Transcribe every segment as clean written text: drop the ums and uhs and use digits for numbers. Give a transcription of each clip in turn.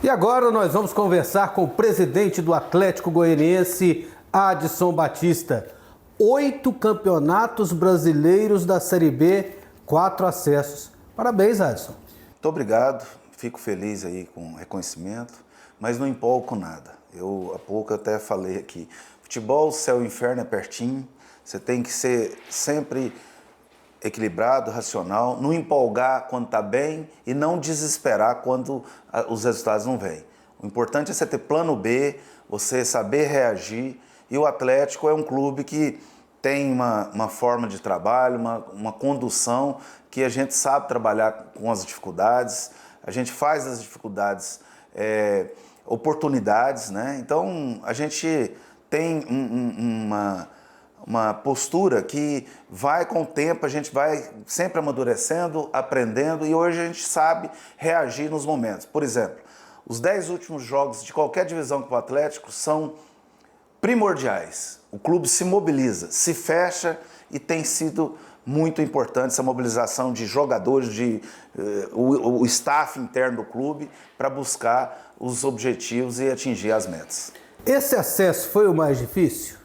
E agora nós vamos conversar com o presidente do Atlético Goianiense, Adson Batista. 8 campeonatos brasileiros da Série B, 4 acessos. Parabéns, Adson. Muito obrigado, fico feliz aí com o reconhecimento, mas não empolgo com nada. Há pouco até falei aqui, futebol, céu e inferno é pertinho, você tem que ser sempre equilibrado, racional, não empolgar quando está bem e não desesperar quando os resultados não vêm. O importante é você ter plano B, você saber reagir, e o Atlético é um clube que tem uma forma de trabalho, uma condução que a gente sabe trabalhar com as dificuldades, a gente faz das dificuldades oportunidades, né? Então a gente tem uma postura que vai com o tempo, a gente vai sempre amadurecendo, aprendendo, e hoje a gente sabe reagir nos momentos. Por exemplo, os 10 últimos jogos de qualquer divisão que o Atlético são primordiais. O clube se mobiliza, se fecha, e tem sido muito importante essa mobilização de jogadores, o staff interno do clube, para buscar os objetivos e atingir as metas. Esse acesso foi o mais difícil?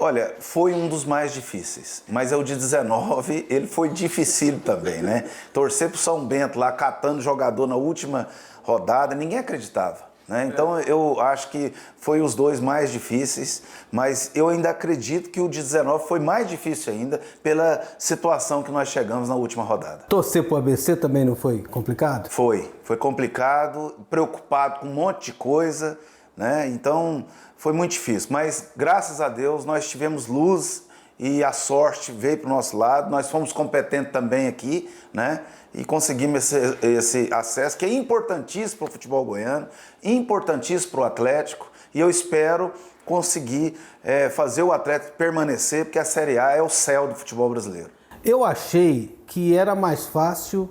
Olha, foi um dos mais difíceis, mas o de 19, ele foi difícil também, né? Torcer pro São Bento lá, catando jogador na última rodada, ninguém acreditava, né? Então eu acho que foi os dois mais difíceis, mas eu ainda acredito que o de 19 foi mais difícil ainda pela situação que nós chegamos na última rodada. Torcer pro ABC também não foi complicado? Foi complicado, preocupado com um monte de coisa, né? Então foi muito difícil, mas graças a Deus nós tivemos luz e a sorte veio para o nosso lado, nós fomos competentes também aqui, né? E conseguimos esse acesso que é importantíssimo para o futebol goiano, importantíssimo para o Atlético, e eu espero conseguir fazer o Atlético permanecer, porque a Série A é o céu do futebol brasileiro. Eu achei que era mais fácil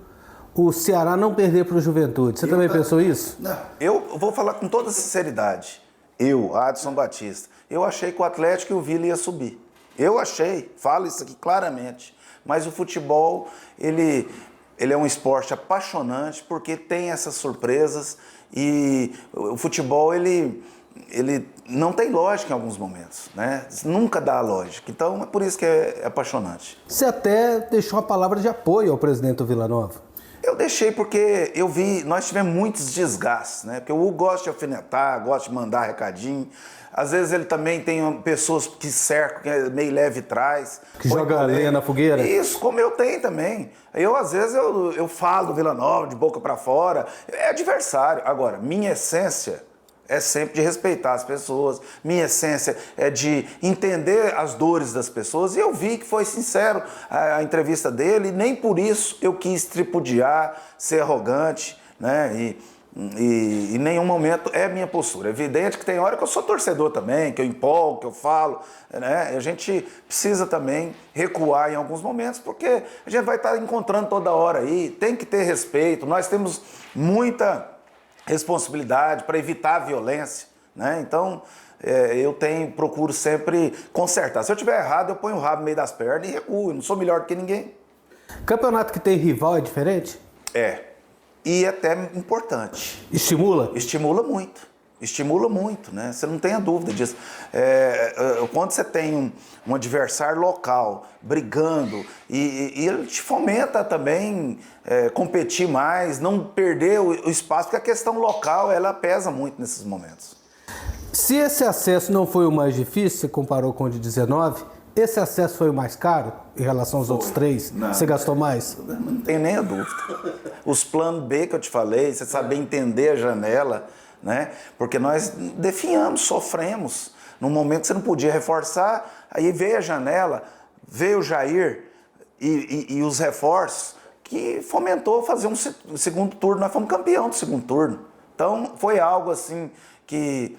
o Ceará não perder para o Juventude. Você também pensou isso? Não, eu vou falar com toda sinceridade. Eu, Adson Batista, eu achei que o Atlético e o Vila ia subir. Eu achei, falo isso aqui claramente. Mas o futebol, ele é um esporte apaixonante porque tem essas surpresas, e o futebol, ele não tem lógica em alguns momentos, né? Nunca dá lógica. Então é por isso que é apaixonante. Você até deixou uma palavra de apoio ao presidente do Vila Nova. Eu deixei porque eu vi, nós tivemos muitos desgastes, né? Porque o Hugo gosta de alfinetar, gosta de mandar recadinho. Às vezes ele também tem pessoas que cercam, que é meio leve trás. Que joga lenha na fogueira. Isso, como eu tenho também. Às vezes, eu falo do Vila Nova de boca para fora. É adversário. Agora, minha essência é sempre de respeitar as pessoas, minha essência é de entender as dores das pessoas, e eu vi que foi sincero a entrevista dele, e nem por isso eu quis tripudiar, ser arrogante, né? E em nenhum momento é minha postura. É evidente que tem hora que eu sou torcedor também, que eu empolgo, que eu falo, né? A gente precisa também recuar em alguns momentos, porque a gente vai estar encontrando toda hora aí, tem que ter respeito, nós temos muita responsabilidade para evitar a violência, né? Então eu procuro sempre consertar. Se eu estiver errado, eu ponho o rabo no meio das pernas e recuo. Eu não sou melhor do que ninguém. Campeonato que tem rival é diferente? E até importante. Estimula? Estimula muito, né? Você não tenha dúvida disso. Quando você tem um adversário local brigando, e ele te fomenta também competir mais, não perder o espaço, porque a questão local, ela pesa muito nesses momentos. Se esse acesso não foi o mais difícil, você comparou com o de 19, esse acesso foi o mais caro em relação aos outros 3? Não, você gastou mais? Não tenho nem a dúvida. Os planos B que eu te falei, você saber entender a janela, né? Porque nós definhamos, sofremos. Num momento que você não podia reforçar, aí veio a janela, veio o Jair e os reforços, que fomentou fazer um segundo turno. Nós fomos campeão do segundo turno. Então foi algo assim que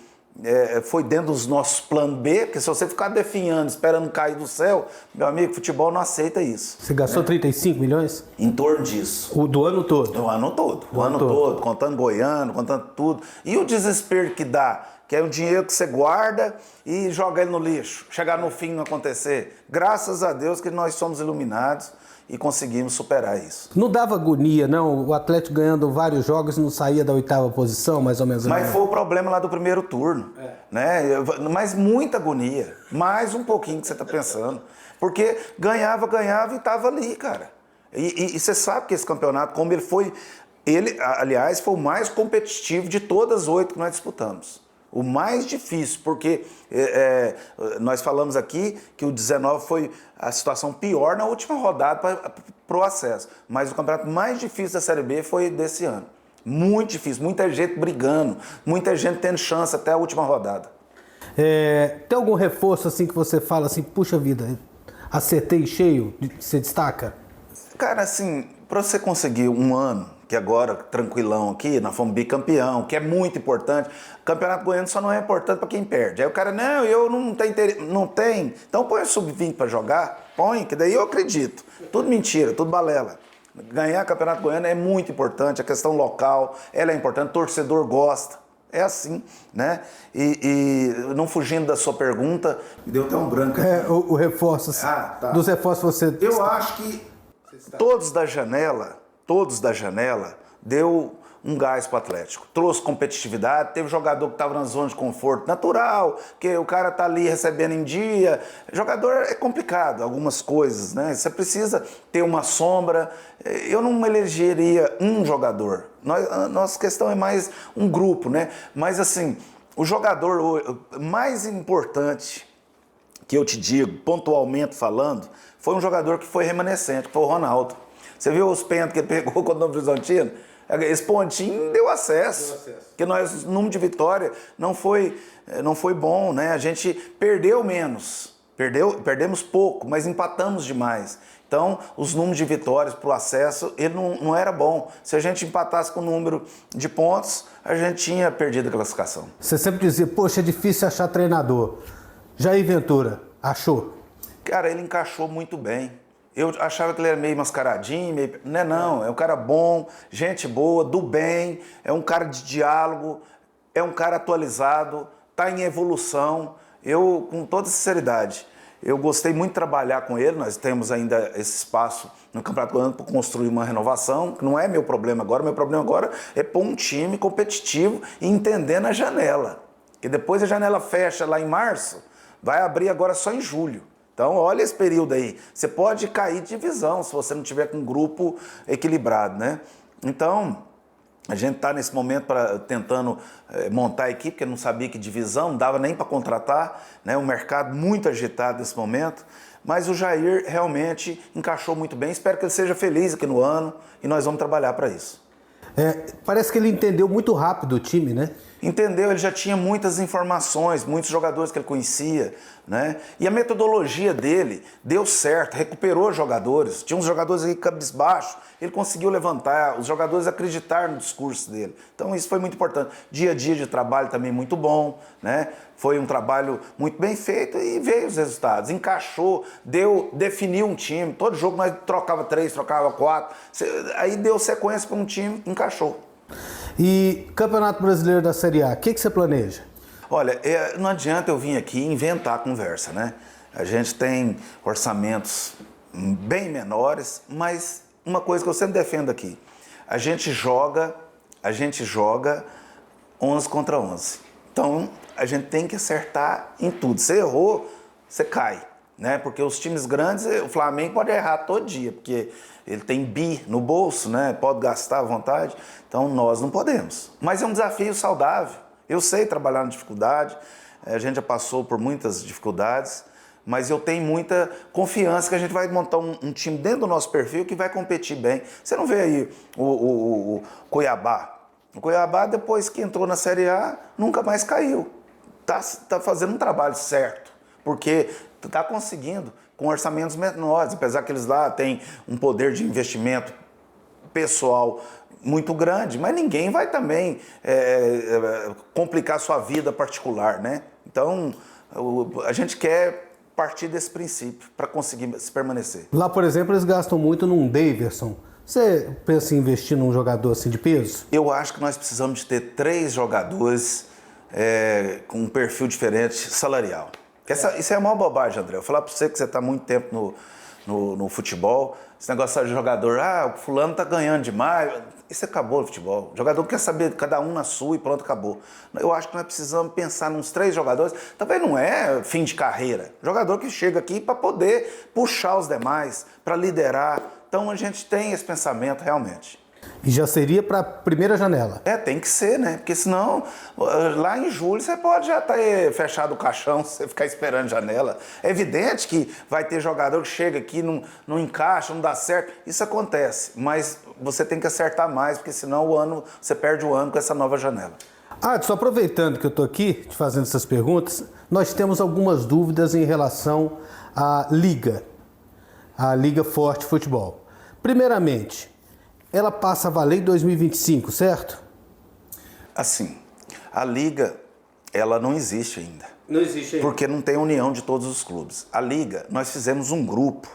foi dentro dos nossos planos B, porque se você ficar definhando, esperando cair do céu, meu amigo, futebol não aceita isso. Você gastou 35 milhões? Em torno disso. O do ano todo? Do ano todo. O ano todo, contando Goiano, contando tudo. E o desespero que dá, que é um dinheiro que você guarda e joga ele no lixo. Chegar no fim e não acontecer. Graças a Deus que nós somos iluminados e conseguimos superar isso. Não dava agonia, não? O Atlético ganhando vários jogos e não saía da 8ª posição, mais ou menos? Mas foi o problema lá do primeiro turno, né? Mas muita agonia, mais um pouquinho que você está pensando. Porque ganhava e estava ali, cara. E você sabe que esse campeonato, como ele foi... Ele, aliás, foi o mais competitivo de todas as 8 que nós disputamos. O mais difícil, porque nós falamos aqui que o 19 foi a situação pior na última rodada para o acesso. Mas o campeonato mais difícil da Série B foi desse ano. Muito difícil, muita gente brigando, muita gente tendo chance até a última rodada. Tem algum reforço assim que você fala assim, puxa vida, acertei cheio, você destaca? Cara, assim, para você conseguir um ano, que agora, tranquilão aqui, nós fomos bicampeão, que é muito importante. O Campeonato Goiano só não é importante para quem perde. Aí o cara, não, eu não tenho interesse. Não tem. Então põe o sub-20 para jogar, põe, que daí eu acredito. Tudo mentira, tudo balela. Ganhar Campeonato Goiano é muito importante, a questão local, ela é importante, o torcedor gosta. É assim, né? E não fugindo da sua pergunta, me deu até um branco aqui. O reforço, tá. Dos reforços você... Eu acho que todos da janela, deu um gás para o Atlético. Trouxe competitividade, teve jogador que estava na zona de conforto natural, que o cara tá ali recebendo em dia. Jogador é complicado, algumas coisas, né? Você precisa ter uma sombra. Eu não elegeria um jogador. Nossa questão é mais um grupo, né? Mas assim, o jogador mais importante que eu te digo, pontualmente falando, foi um jogador que foi remanescente, que foi o Ronaldo. Você viu os pênaltis que ele pegou contra o Novo Horizontino? Esse pontinho deu acesso. Porque nós, o número de vitória não foi bom, né? A gente perdeu menos, perdemos pouco, mas empatamos demais. Então, os números de vitórias para o acesso, ele não era bom. Se a gente empatasse com o número de pontos, a gente tinha perdido a classificação. Você sempre dizia, poxa, é difícil achar treinador. Jair Ventura, achou? Cara, ele encaixou muito bem. Eu achava que ele era meio mascaradinho, meio... Não, é um cara bom, gente boa, do bem, é um cara de diálogo, é um cara atualizado, está em evolução. Eu, com toda sinceridade, eu gostei muito de trabalhar com ele, nós temos ainda esse espaço no Campeonato Goiano para construir uma renovação, que não é meu problema agora é pôr um time competitivo e entender na janela. Porque depois a janela fecha lá em março, vai abrir agora só em julho. Então, olha esse período aí. Você pode cair de divisão se você não tiver com um grupo equilibrado, né? Então, a gente está nesse momento tentando montar a equipe, porque não sabia que divisão, não dava nem para contratar, né? O mercado muito agitado nesse momento. Mas o Jair realmente encaixou muito bem. Espero que ele seja feliz aqui no ano e nós vamos trabalhar para isso. Parece que ele entendeu muito rápido o time, né? Entendeu? Ele já tinha muitas informações, muitos jogadores que ele conhecia, né? E a metodologia dele deu certo, recuperou jogadores. Tinha uns jogadores aí cabisbaixo, ele conseguiu levantar, os jogadores acreditaram no discurso dele. Então isso foi muito importante. Dia a dia de trabalho também muito bom, né? Foi um trabalho muito bem feito e veio os resultados. Encaixou, definiu um time. Todo jogo nós trocava 3, trocava 4. Aí deu sequência para um time, encaixou. E Campeonato Brasileiro da Série A, o que você planeja? Olha, não adianta eu vir aqui inventar a conversa, né? A gente tem orçamentos bem menores, mas uma coisa que eu sempre defendo aqui, a gente joga 11 contra 11. Então, a gente tem que acertar em tudo. Você errou, você cai, né? Porque os times grandes, o Flamengo pode errar todo dia, porque ele tem bi no bolso, né? Pode gastar à vontade. Então, nós não podemos. Mas é um desafio saudável. Eu sei trabalhar na dificuldade, a gente já passou por muitas dificuldades, mas eu tenho muita confiança que a gente vai montar um time dentro do nosso perfil que vai competir bem. Você não vê aí o Cuiabá. O Cuiabá, depois que entrou na Série A, nunca mais caiu. Tá fazendo um trabalho certo, porque está conseguindo com orçamentos menores, apesar que eles lá têm um poder de investimento pessoal muito grande, mas ninguém vai também complicar sua vida particular, né? Então, a gente quer partir desse princípio para conseguir se permanecer. Lá, por exemplo, eles gastam muito num Daverson. Você pensa em investir num jogador assim de peso? Eu acho que nós precisamos de ter 3 jogadores com um perfil diferente salarial. Isso é a maior bobagem, André. Eu vou falar para você que você está há muito tempo no futebol. Esse negócio de jogador, o fulano tá ganhando demais. Isso acabou no futebol. O jogador quer saber cada um na sua e pronto, acabou. Eu acho que nós precisamos pensar nos 3 jogadores. Também não é fim de carreira. Jogador que chega aqui para poder puxar os demais, para liderar. Então a gente tem esse pensamento realmente. E já seria para a primeira janela? Tem que ser, né? Porque senão, lá em julho, você pode já ter fechado o caixão, você ficar esperando janela. É evidente que vai ter jogador que chega aqui, não encaixa, não dá certo. Isso acontece, mas você tem que acertar mais, porque senão você perde o ano com essa nova janela. Adson, aproveitando que eu estou aqui te fazendo essas perguntas, nós temos algumas dúvidas em relação à Liga, a Liga Forte Futebol. Primeiramente, ela passa a valer em 2025, certo? Assim, a Liga, ela não existe ainda. Não existe ainda. Porque não tem união de todos os clubes. A Liga, nós fizemos um grupo,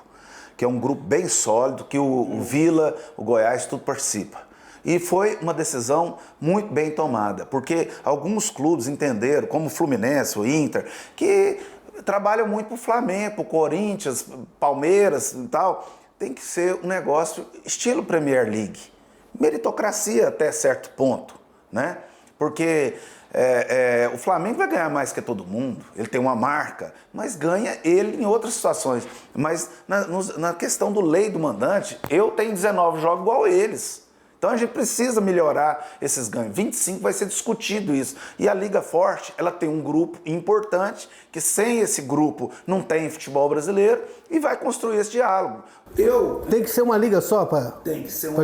que é um grupo bem sólido, que o Vila, o Goiás, tudo participa. E foi uma decisão muito bem tomada, porque alguns clubes entenderam, como o Fluminense, o Inter, que trabalham muito para o Flamengo, para o Corinthians, Palmeiras e tal. Tem que ser um negócio estilo Premier League. Meritocracia até certo ponto, né? Porque o Flamengo vai ganhar mais que todo mundo, ele tem uma marca, mas ganha ele em outras situações. Mas na questão do lei do mandante, eu tenho 19 jogos igual eles. Então a gente precisa melhorar esses ganhos. 25 vai ser discutido isso. E a Liga Forte, ela tem um grupo importante, que sem esse grupo não tem futebol brasileiro, e vai construir esse diálogo. Tem que ser uma liga só para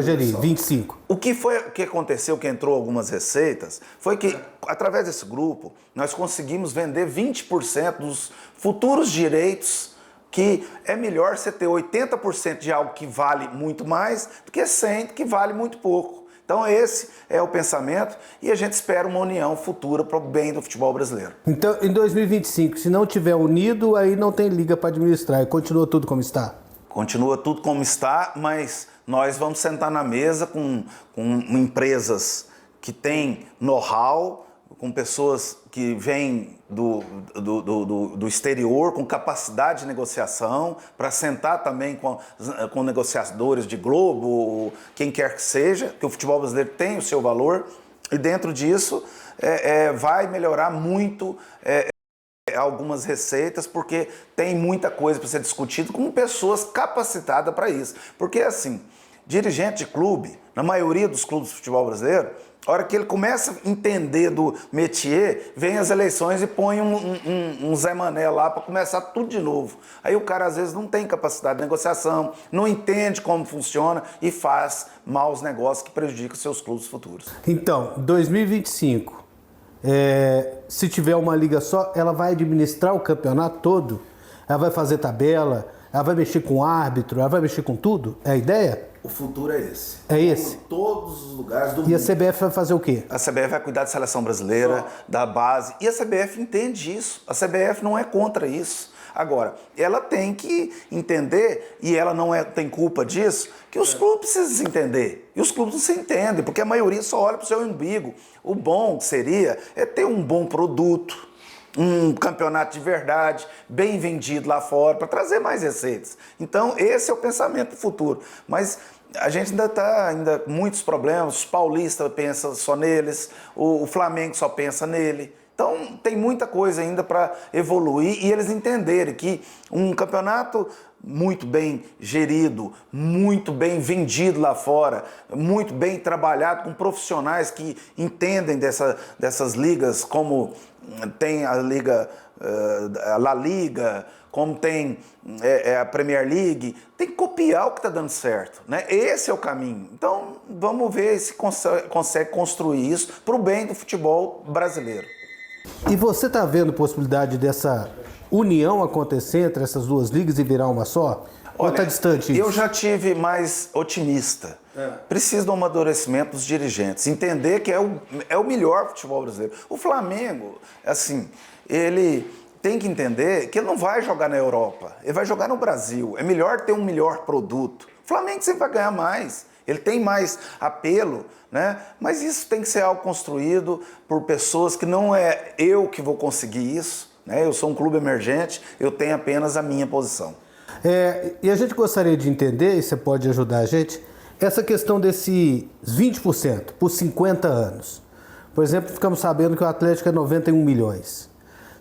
gerir, 25. O que aconteceu, que entrou algumas receitas, foi que, através desse grupo, nós conseguimos vender 20% dos futuros direitos, que é melhor você ter 80% de algo que vale muito mais do que 100% que vale muito pouco. Então esse é o pensamento e a gente espera uma união futura para o bem do futebol brasileiro. Então, em 2025, se não tiver unido, aí não tem liga para administrar e continua tudo como está? Continua tudo como está, mas nós vamos sentar na mesa com empresas que têm know-how, com pessoas que vêm do exterior, com capacidade de negociação, para sentar também com negociadores de Globo, quem quer que seja, que o futebol brasileiro tem o seu valor, e dentro disso vai melhorar muito algumas receitas, porque tem muita coisa para ser discutido com pessoas capacitadas para isso. Porque assim, dirigente de clube, na maioria dos clubes de futebol brasileiro, a hora que ele começa a entender do métier, vem as eleições e põe um Zé Mané lá para começar tudo de novo. Aí o cara às vezes não tem capacidade de negociação, não entende como funciona e faz maus negócios que prejudicam seus clubes futuros. Então, 2025, se tiver uma liga só, ela vai administrar o campeonato todo? Ela vai fazer tabela? Ela vai mexer com o árbitro? Ela vai mexer com tudo? É a ideia? O futuro é esse. É esse? Em todos os lugares do mundo. E a CBF vai fazer o quê? A CBF vai cuidar da seleção brasileira, da base. E a CBF entende isso. A CBF não é contra isso. Agora, ela tem que entender, e ela não tem culpa disso, que os clubes precisam se entender. E os clubes não se entendem, porque a maioria só olha para o seu umbigo. O bom seria ter um bom produto, um campeonato de verdade, bem vendido lá fora, para trazer mais receitas. Então, esse é o pensamento do futuro. Mas a gente ainda está com muitos problemas, os paulistas pensam só neles, o Flamengo só pensa nele. Então, tem muita coisa ainda para evoluir e eles entenderem que um campeonato muito bem gerido, muito bem vendido lá fora, muito bem trabalhado com profissionais que entendem dessas ligas, como tem a Liga, a La Liga, como tem a Premier League, tem que copiar o que está dando certo, né? Esse é o caminho. Então, vamos ver se consegue construir isso para o bem do futebol brasileiro. E você está vendo possibilidade dessa união acontecer entre essas duas ligas e virar uma só? Ou está distante isso? Eu já tive mais otimista. Precisa do amadurecimento dos dirigentes. Entender que é o melhor futebol brasileiro. O Flamengo, assim, ele tem que entender que ele não vai jogar na Europa. Ele vai jogar no Brasil. É melhor ter um melhor produto. O Flamengo sempre vai ganhar mais. Ele tem mais apelo, né? Mas isso tem que ser algo construído por pessoas que não é eu que vou conseguir isso, né? Eu sou um clube emergente, eu tenho apenas a minha posição. E a gente gostaria de entender, e você pode ajudar a gente, essa questão desses 20% por 50 anos. Por exemplo, ficamos sabendo que o Atlético é 91 milhões.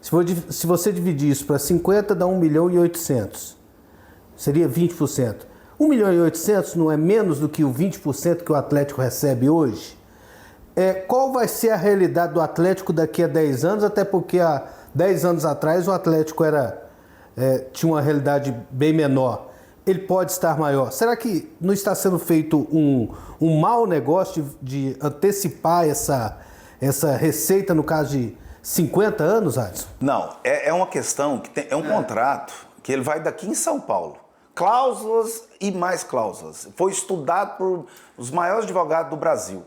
Se você dividir isso para 50, dá 1 milhão e 800. Seria 20%. 1 milhão e 800 não é menos do que o 20% que o Atlético recebe hoje? Qual vai ser a realidade do Atlético daqui a 10 anos? Até porque há 10 anos atrás o Atlético tinha uma realidade bem menor. Ele pode estar maior. Será que não está sendo feito um mau negócio de antecipar essa receita, no caso de 50 anos, Adson? Não, é uma questão que é um contrato que ele vai daqui em São Paulo. Cláusulas e mais cláusulas. Foi estudado por os maiores advogados do Brasil.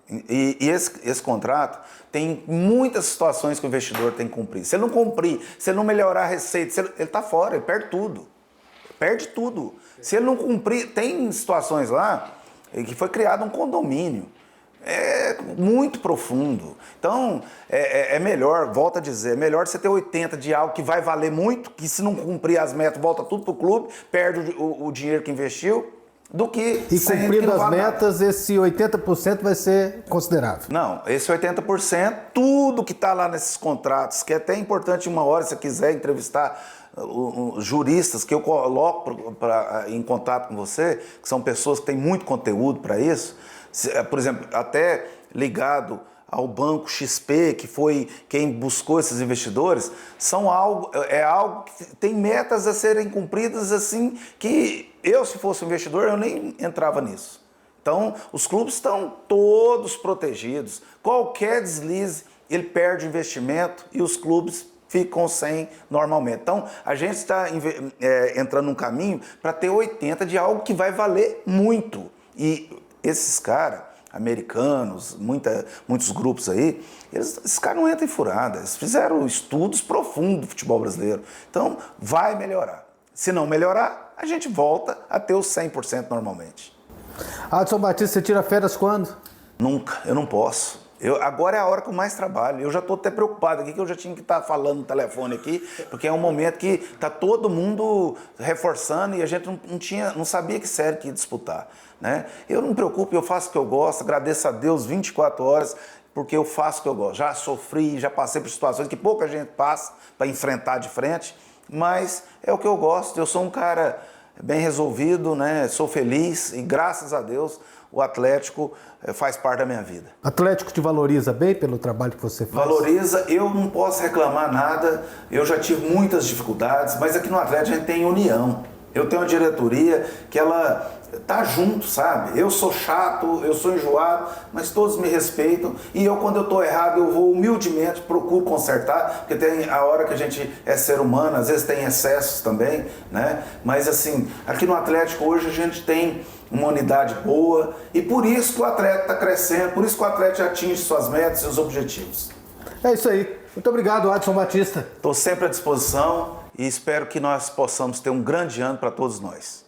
E esse contrato tem muitas situações que o investidor tem que cumprir. Se ele não cumprir, se ele não melhorar a receita, ele está fora, ele perde tudo. Perde tudo. Se ele não cumprir, tem situações lá que foi criado um condomínio. É muito profundo. Então, é melhor, volto a dizer, é melhor você ter 80 de algo que vai valer muito, que se não cumprir as metas, volta tudo para o clube, perde o dinheiro que investiu, do que... E cumprindo as metas, esse 80% vai ser considerável. Não, esse 80%, tudo que está lá nesses contratos, que é até importante uma hora, se você quiser entrevistar os juristas que eu coloco em contato com você, que são pessoas que têm muito conteúdo para isso, por exemplo, até ligado ao Banco XP, que foi quem buscou esses investidores, é algo que tem metas a serem cumpridas assim, que eu, se fosse investidor, eu nem entrava nisso. Então, os clubes estão todos protegidos. Qualquer deslize, ele perde investimento e os clubes ficam sem normalmente. Então, a gente está entrando num caminho para ter 80 de algo que vai valer muito. E esses caras, americanos, muitos grupos aí, esses caras não entram em furada. Eles fizeram estudos profundos do futebol brasileiro. Então, vai melhorar. Se não melhorar, a gente volta a ter os 100% normalmente. Adson Batista, você tira férias quando? Nunca, eu não posso. Agora é a hora que eu mais trabalho. Eu já estou até preocupado aqui, que eu já tinha que estar falando no telefone aqui, porque é um momento que está todo mundo reforçando e a gente não sabia que série que ia disputar. Né? Eu não me preocupo, eu faço o que eu gosto, agradeço a Deus 24 horas, porque eu faço o que eu gosto. Já sofri, já passei por situações que pouca gente passa para enfrentar de frente, mas é o que eu gosto. Eu sou um cara bem resolvido, né? Sou feliz e graças a Deus o Atlético faz parte da minha vida. O Atlético te valoriza bem pelo trabalho que você faz? Valoriza, eu não posso reclamar nada, eu já tive muitas dificuldades, mas aqui no Atlético a gente tem união. Eu tenho uma diretoria que ela tá junto, sabe? Eu sou chato, eu sou enjoado, mas todos me respeitam e eu, quando eu tô errado, eu vou humildemente, procuro consertar, porque tem a hora que a gente é ser humano, às vezes tem excessos também, né? Mas assim, aqui no Atlético hoje a gente tem uma unidade boa e por isso que o Atlético está crescendo, por isso que o Atlético atinge suas metas e seus objetivos. É isso aí. Muito obrigado, Adson Batista. Estou sempre à disposição e espero que nós possamos ter um grande ano para todos nós.